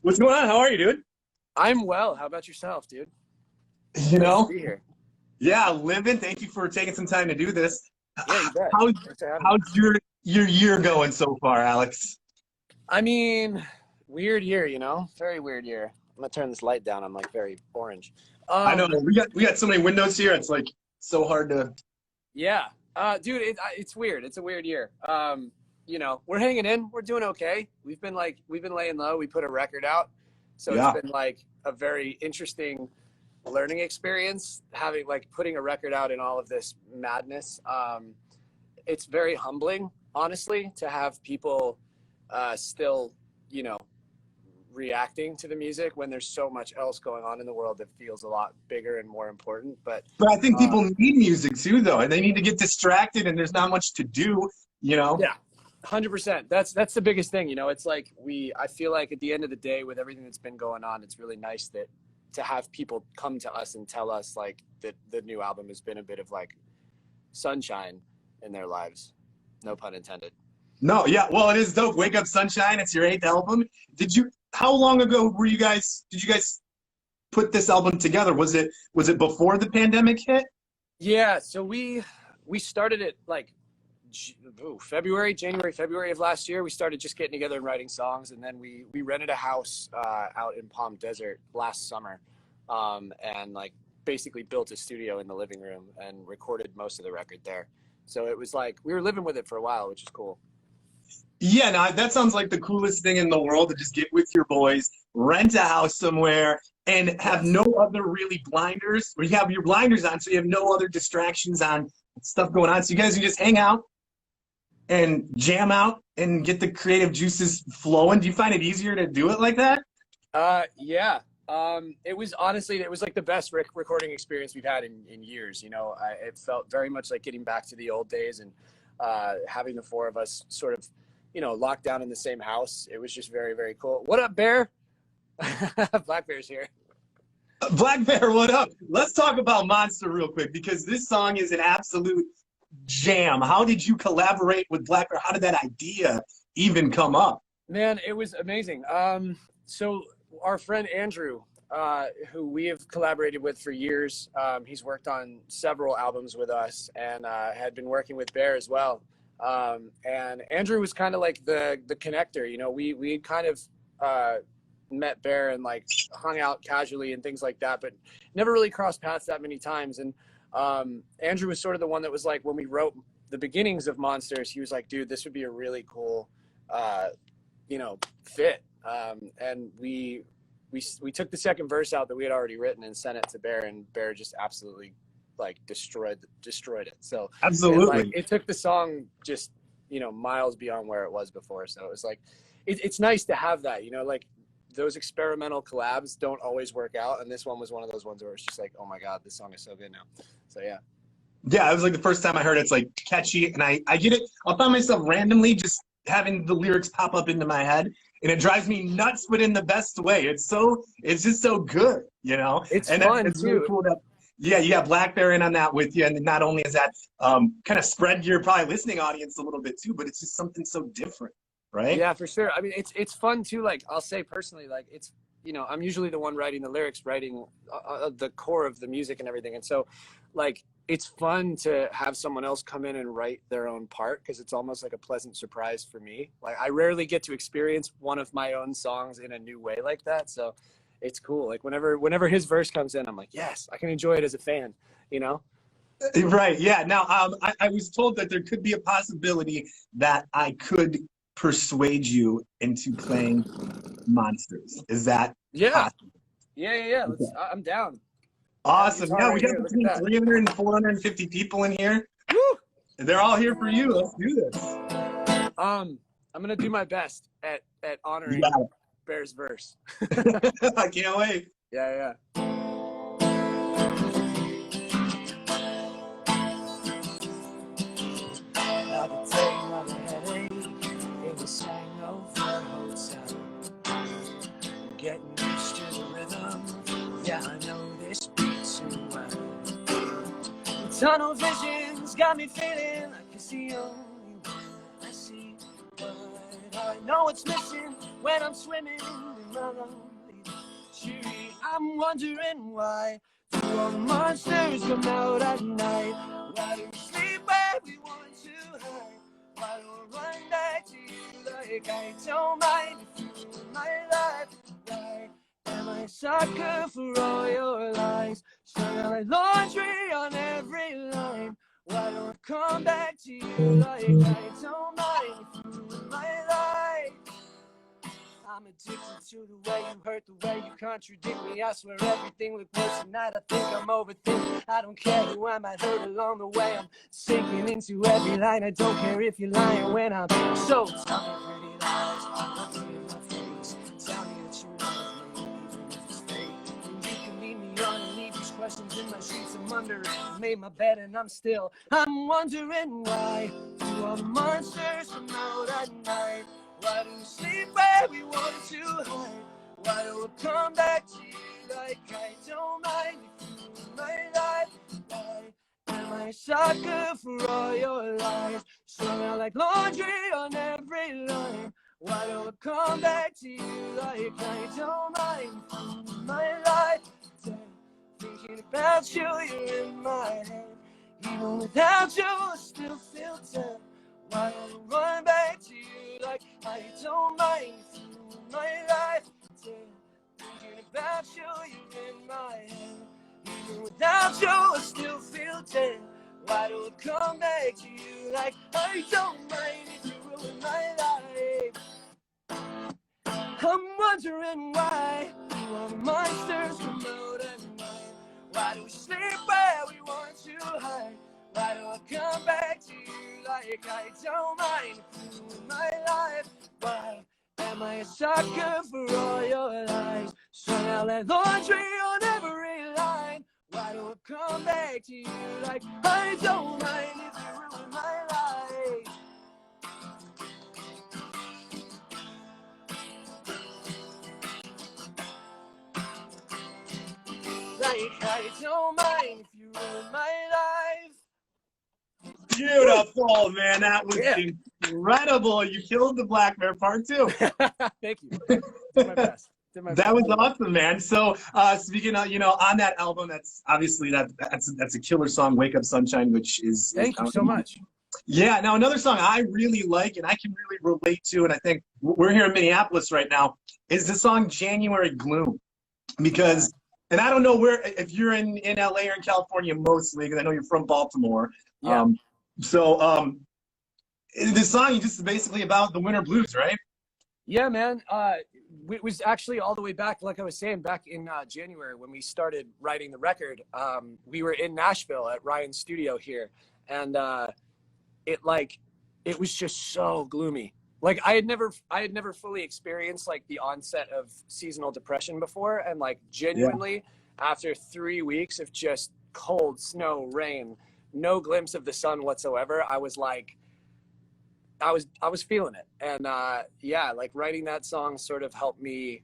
What's going on? How are you, dude? I'm well. How about yourself, dude? You Nice to know, be here. yeah, living. Thank you for taking some time to do this. Yeah, you bet. How's Thanks for having me. how's your year going so far, Alex? I mean, weird year, Very weird year. I'm gonna turn this light down. I'm like very orange. I know Um, we got so many windows here. It's like so hard to. yeah. Dude, it's weird. It's a weird year. We're hanging in. We're doing okay. We've been laying low. We put a record out, so it's Yeah. been like a very interesting learning experience having like putting a record out in all of this madness. It's very humbling, honestly, to have people still, you know, reacting to the music when there's so much else going on in the world that feels a lot bigger and more important. But But I think uh, people need music too, though, and they need to get distracted, and there's not much to do. You know. yeah, 100%. That's the biggest thing. It's like I feel like at the end of the day, with everything that's been going on, it's really nice that to have people come to us and tell us like that the new album has been a bit of like sunshine in their lives. No pun intended. No, yeah. Well, it is dope. Wake Up Sunshine. It's your eighth album. Did you? How long ago were you guys? Did you guys put this album together? Was it before the pandemic hit? Yeah, so we started it like January, February of last year. We started just getting together and writing songs, and then we rented a house out in Palm Desert last summer, and like basically built a studio in the living room and recorded most of the record there. So it was like we were living with it for a while, which is cool. Yeah, no, that sounds like the coolest thing in the world to just get with your boys, rent a house somewhere, and have Yes. no other really blinders. Or you have your blinders on, so you have no other distractions on stuff going on. So you guys can just hang out and jam out and get the creative juices flowing. Do you find it easier to do it like that? Yeah. It was like the best recording experience we've had in years. It felt very much like getting back to the old days and having the four of us sort of, locked down in the same house. It was just very, very cool. What up, Bear? Black Bear's here. Black Bear, what up? Let's talk about Monster real quick because this song is an absolute jam. How did you collaborate with Black Bear? How did that idea even come up? Man, it was amazing. So our friend Andrew, who we have collaborated with for years, he's worked on several albums with us and had been working with Bear as well. And Andrew was kind of like the connector. We kind of met Bear and like hung out casually and things like that, but never really crossed paths that many times. And Andrew was sort of the one that was like, when we wrote the beginnings of Monsters, he was like, dude, this would be a really cool fit. And we took the second verse out that we had already written and sent it to Bear, and Bear just absolutely like destroyed it. So Absolutely. it took the song just miles beyond where it was before. So it was like it's nice to have that, like those experimental collabs don't always work out, and this one was one of those ones where it's just like, oh my god, this song is so good now. So yeah. Yeah, it was like the first time I heard it, it's like catchy, and I get it. I'll find myself randomly just having the lyrics pop up into my head, and it drives me nuts, but in the best way. It's just so good, It's And fun it's too. really cool that, yeah, you got Black Bear in on that with you, and not only is that kind of spread your probably listening audience a little bit too, but it's just something so different, right? Yeah, for sure. I mean, it's fun too. Like I'll say personally, like it's I'm usually the one writing the lyrics, writing the core of the music and everything, and so like it's fun to have someone else come in and write their own part because it's almost like a pleasant surprise for me. Like I rarely get to experience one of my own songs in a new way like that, so it's cool. Like whenever his verse comes in, I'm like, yes, I can enjoy it as a fan. You know? Right. Yeah. Now, I was told that there could be a possibility that I could persuade you into playing Monsters. Is that Yeah, possible? yeah. Okay. I'm down. I have a Awesome. guitar Yeah, right we got here. Look at between that. 300 and 450 people in here. Woo! They're all here for you. Let's do this. I'm gonna do my best at You honoring got Bear's verse. it. I can't wait. Yeah. I've been taking on a headache in this hangover hotel. Getting used to the rhythm. Yeah, I know this beat too well. The tunnel vision's got me feeling like it's the only one I see. But I know it's missing when I'm swimming in I'm wondering why do all the monsters come out at night? Why do we sleep where we want to hide? Why don't I run back to you like I don't mind if you ruin my life? Why am I a sucker for all your lies? Strung out like laundry on every line. Why don't I come back to you like I don't mind if you ruin my life? I'm addicted to the way you hurt, the way you contradict me. I swear everything looked worse tonight. I think I'm overthinking. I don't care who I might hurt along the way. I'm sinking into every line. I don't care if you're lying when I'm so tired. Pretty lies, look me in my face. Tell me that you love me, even if it's fake. And you can leave me on and leave these questions in my sheets. I'm under it. I've made my bed and I'm wondering why do all the monsters come out at night? Why do we sleep where we want to hide? Why do we come back to you like I don't mind if you ruin my life? Why am I a sucker for all your lies? Strung out like laundry on every line. Why do I come back to you like I don't mind if you ruin my life? Thinking about you, you're in my head. Even without you, I still feel dead. Why don't I run back to you like I don't mind if you ruin my life? Thinking about you, you're in my head. Even without you, I still feel dead. Why do I come back to you like I don't mind if you ruin my life? I'm wondering why do all the monsters come out at night? Why do we sleep where we want to hide? Why do I come back to you like I don't mind if you ruin my life? Why am I a sucker for all your lies? Strung out like laundry on every line. Why do I come back to you like I don't mind if you ruin my life? Like I don't mind if you ruin my life. Beautiful, man. That was incredible. You killed the Black Bear part 2. Thank you. Did my best. That was awesome, man. So speaking of, on that album, that's obviously that's a killer song, Wake Up Sunshine, which is Thank you so much. Yeah. Now another song I really like and I can really relate to, and I think we're here in Minneapolis right now, is the song January Gloom. Because and I don't know if you're in LA or in California mostly, because I know you're from Baltimore. Yeah. This song is just basically about the winter blues, right? Yeah, man. It was actually all the way back, like I was saying, back in January when we started writing the record. We were in Nashville at Ryan's studio here, and it was just so gloomy. Like I had never fully experienced like the onset of seasonal depression before, and like genuinely, after 3 weeks of just cold snow, rain, no glimpse of the sun whatsoever, I was like, I was feeling it. And like writing that song sort of helped me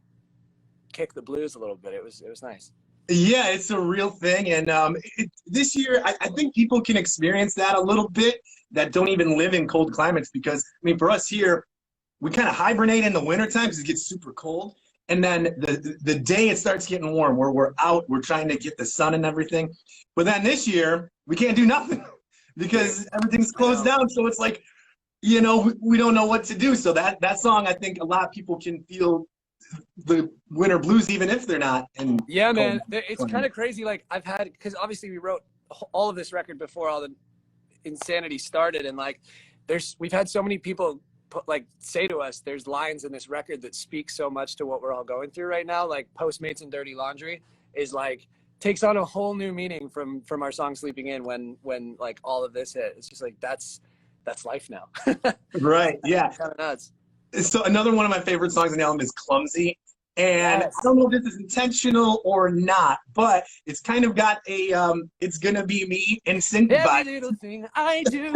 kick the blues a little bit. It was nice. Yeah, it's a real thing. And this year, I think people can experience that a little bit that don't even live in cold climates, because, I mean, for us here, we kind of hibernate in the wintertime because it gets super cold. And then the day it starts getting warm, where we're out, we're trying to get the sun and everything. But then this year, we can't do nothing because everything's closed down. So it's like, we don't know what to do. So that song, I think a lot of people can feel the winter blues, even if they're not. Man, it's kind of crazy. Like because obviously we wrote all of this record before all the insanity started, and like we've had so many people say to us, there's lines in this record that speak so much to what we're all going through right now. Like Postmates and Dirty Laundry is like takes on a whole new meaning from our song Sleeping In when like all of this hit. It's just like that's life now. Right. Yeah. Kind of nuts. So another one of my favorite songs on the album is Clumsy. And I don't know if this is intentional or not, but it's kind of got a it's gonna be me in sync vibe. Every little thing I do.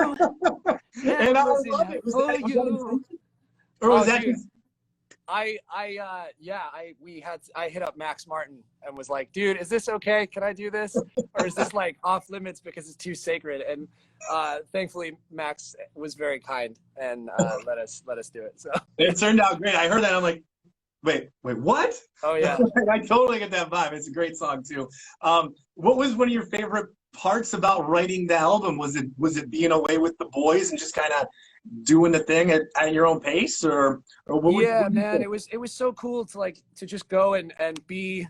And I love it. Was that intentional? Or was that just... I hit up Max Martin and was like, dude, is this okay? Can I do this? Or is this like off limits because it's too sacred? And thankfully Max was very kind and let us do it. So it turned out great. I heard that, I'm like, wait, what? Oh yeah. I totally get that vibe. It's a great song too. What was one of your favorite parts about writing the album? Was it being away with the boys and just kind of doing the thing at your own pace, or Yeah, what do you man, think? it was so cool to like to just go and be,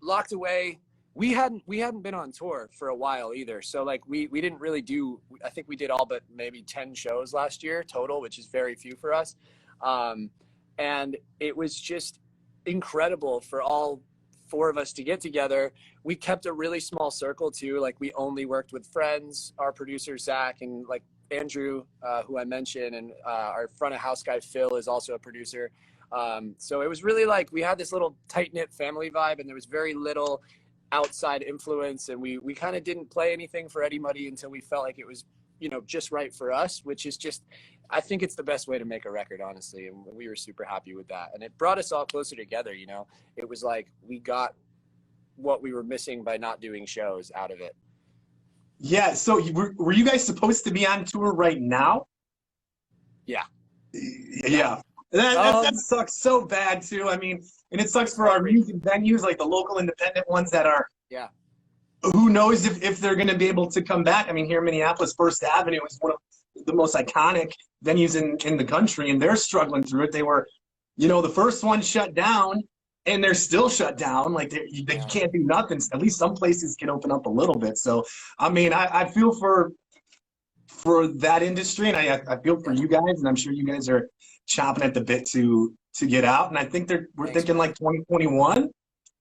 locked away. We hadn't been on tour for a while either. So like we didn't really do, I think we did all but maybe 10 shows last year total, which is very few for us. Um, and it was just incredible for all four of us to get together. We kept a really small circle too. Like we only worked with friends, our producer Zach, and like Andrew, who I mentioned, and our front of house guy Phil is also a producer. So it was really like we had this little tight knit family vibe, and there was very little outside influence, and we kind of didn't play anything for Eddie Muddy until we felt like it was just right for us, which is just, I think it's the best way to make a record, honestly, and we were super happy with that, and it brought us all closer together. It was like we got what we were missing by not doing shows out of it. Yeah. So were you guys supposed to be on tour right now? Yeah. Yeah. That sucks so bad too. I mean, and it sucks for our music venues, like the local independent ones that are. Yeah. Who knows if they're going to be able to come back? I mean, here in Minneapolis, First Avenue is one of the most iconic venues in the country, and they're struggling through it. They were, the first one shut down, and they're still shut down. Like they can't do nothing. At least some places can open up a little bit. So, I mean, I feel for that industry, and I feel for you guys, and I'm sure you guys are chomping at the bit to get out. And I think we're thinking like 2021.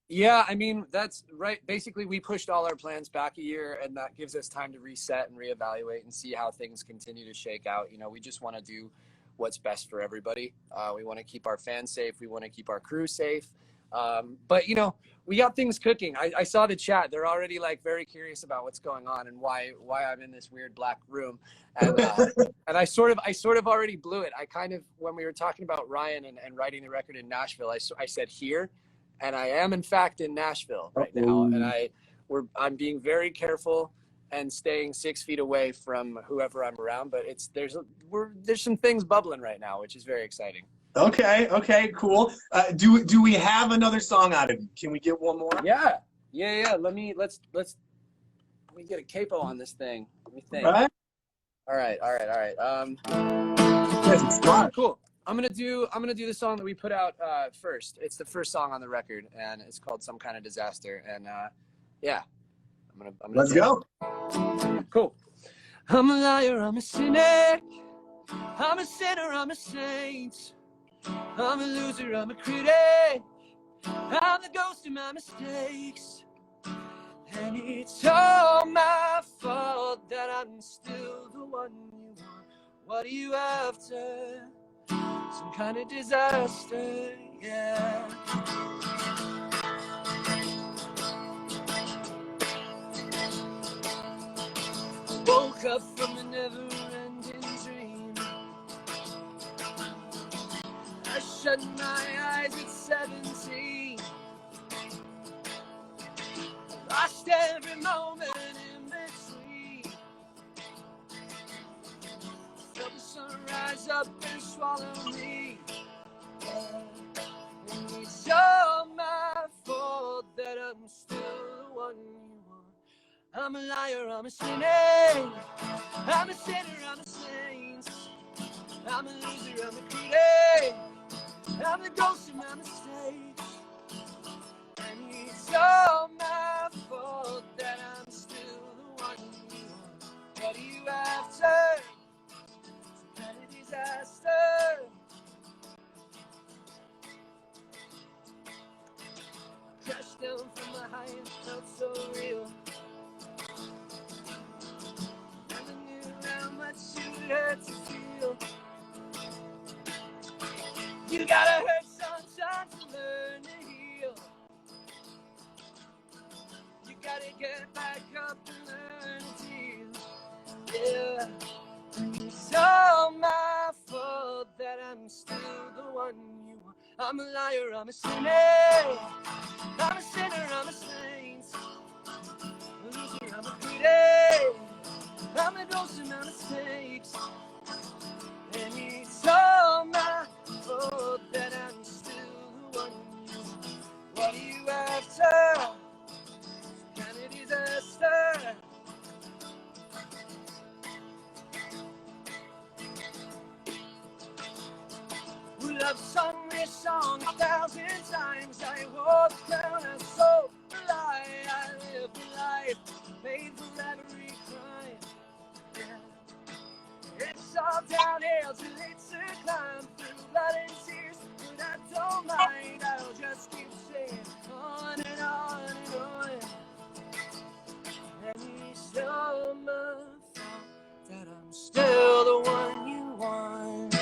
Yeah, I mean, that's right. Basically, we pushed all our plans back a year, and that gives us time to reset and reevaluate and see how things continue to shake out. We just want to do what's best for everybody. We want to keep our fans safe. We want to keep our crew safe. But, we got things cooking. I saw the chat. They're already like very curious about what's going on and why I'm in this weird black room. And and I sort of already blew it. I kind of, when we were talking about Ryan and writing the record in Nashville, I said here. And I am in fact in Nashville right now, and I'm being very careful and staying 6 feet away from whoever I'm around. But there's some things bubbling right now, which is very exciting. Okay, cool. Do we have another song out of you? Can we get one more? Yeah. Let me get a capo on this thing. Let me think. All right. Yes, it's cool. I'm gonna do the song that we put out first. It's the first song on the record, and it's called "Some Kind of Disaster." And yeah, I'm gonna. Let's go. Cool. I'm a liar. I'm a cynic. I'm a sinner. I'm a saint. I'm a loser. I'm a critic. I'm the ghost of my mistakes, and it's all my fault that I'm still the one you want. What are you after? Some kind of disaster, yeah. Woke up from a never-ending dream. I shut my eyes at 17. Lost every moment in between. Felt the sun rise up and swallow me. And it's all my fault that I'm still the one you want. I'm a liar, I'm a cynic. I'm a sinner, I'm a saint. I'm a loser, I'm a critic. I'm the ghost of my mistakes. And it's all my fault that I'm still the one you want. What are you after? Some kind of disaster. Crashed down from the high and felt so real. Never knew how much it hurt to feel. You gotta hurt sometimes to learn to heal. You gotta get back up and learn to deal. Yeah. It's all my fault that I'm still the one you want. I'm a liar, I'm a cynic. I'm a sinner, I'm a saint. A loser, I'm a critic. I'm a ghost of my mistakes. And it's all my fault that I'm still What are you after? Kind of disaster. I've sung this song 1,000 times. I walk down a soul lie. I live a life made for every crime. Yeah. It's all downhill till it's a climb through blood and tears, but I don't mind. I'll just keep saying on and on and on. And it's still my fault that I'm still the one you want.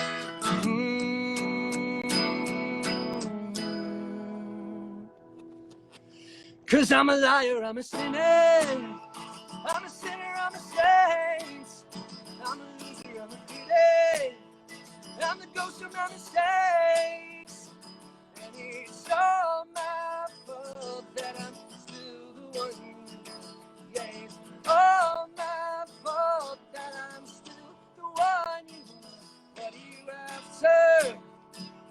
Cause I'm a liar, I'm a sinner, I'm a sinner, I'm a saint, I'm a loser, I'm a feeling, I'm the ghost of my mistakes, and it's all my fault that I'm still the one you, yeah, it's all my fault that I'm still the one you, what are you after,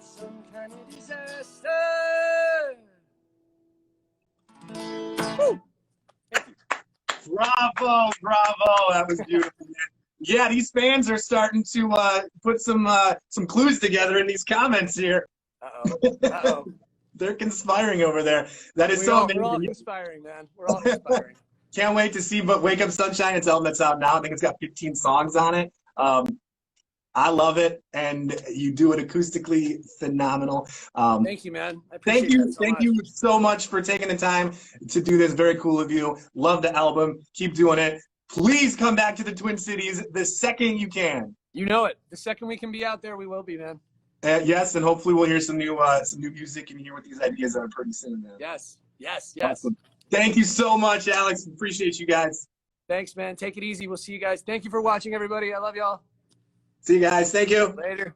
some kind of disaster? Woo. Bravo, bravo. That was beautiful, man. Yeah, these fans are starting to put some clues together in these comments here. Uh-oh. They're conspiring over there. That is We're amazing. all conspiring, man. We're all conspiring. Can't wait to see Wake Up Sunshine. It's album that's out now. I think it's got 15 songs on it. I love it, and you do it acoustically phenomenal. Thank you, man. I appreciate that so thank much. you so much for taking the time to do this. Very cool of you. Love the album. Keep doing it. Please come back to the Twin Cities the second you can. You know it. The second we can be out there, we will be, man. Yes, and hopefully we'll hear some new music and hear what these ideas are pretty soon, man. Yes. Awesome. Thank you so much, Alex. Appreciate you guys. Thanks, man. Take it easy. We'll see you guys. Thank you for watching, everybody. I love y'all. See you guys. Thank you. Later.